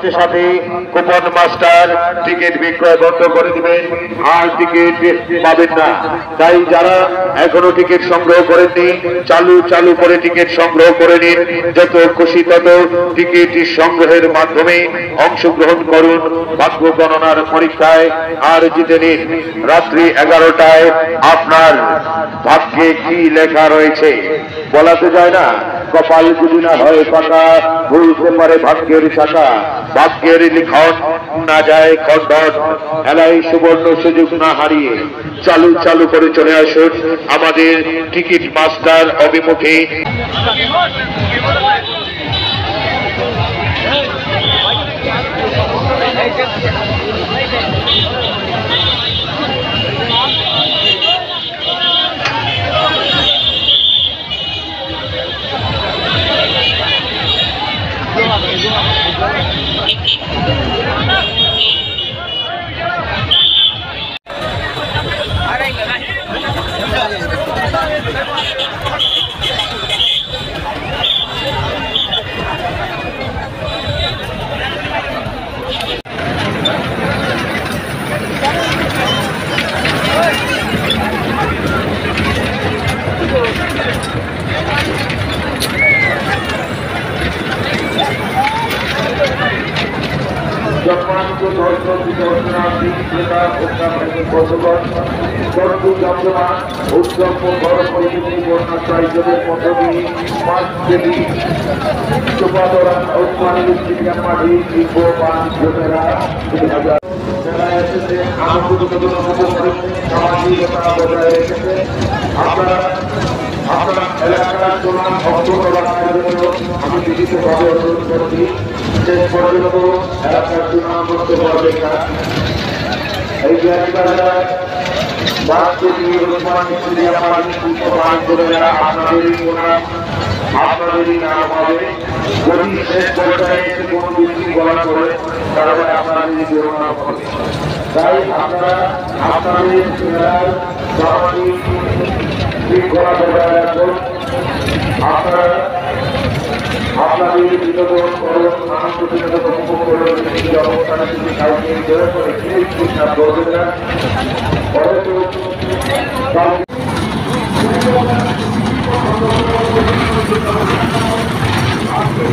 সাথে সাথে coupon master ticket বিক্রয় বন্ধ করে দিবেন, আর টিকিট পাবেন না। তাই যারা এখনো টিকিট সংগ্রহ করেননি, চালু করে টিকিট সংগ্রহ করে নিন। যত খুশি তত টিকিট সংগ্রহের মাধ্যমে অংশগ্রহণ করুন ভাগ্য গণনার পরীক্ষায়, আর জিতে নিন। রাত্রি 11টায় আপনার ভাগ্যে কি লেখা রয়েছে বলা তো যায় না। কপাল যদি না হয় পাকা, ভুলতে পারে ভাগ্যের শাখা। ভাগ্যের লিখন না যায় খণ্ডন, খেলায় সুবর্ণ সুযোগ না হারিয়ে চালু করে চলে আসুন আমাদের টিকিট মাস্টার অভিমুখে। সম্মানিত দর্শক দর্শনার্থী ক্রেতা ভোক্তাদের বন্ধুগণ, চন্দ্র যন্ত্রণা উৎসব বড় পরিচিতি বন্যাশ্রয়ীদের মধ্য দিয়ে 5 কেজি চোপাদরা উসমানী স্টেডিয়াম মাঠে শিল্প বাণিজ্য মেলা 2000 মেলায় এসেছে আনন্দ সামাজিকতা বজায় রেখেছে। আপনারা এলাকার সুনাম অক্ষুণ্ণ রাখার জন্য আমি বিশেষভাবে অনুরোধ করছি, শেষ পর্যন্ত এলাকার সুনাম করতে পারবেন না। এই আপনাদেরই নাম হবে। যদি শেষ পর্যায়ে এসে কোনো ব্যক্তি বলা করে তাহলে আপনাদেরই নাম হবে। তাই আপনারা আপনাদের জেলার সামাজিক শৃঙ্খলা বজায় রাখুন। আপনারা আপনাদের বিনোদন করুন, আনন্দ বিনোদন উপভোগ করুন। এই অবস্থানে যদি কাউকে দয়া করে চিকিৎসা করবেন না। আজকে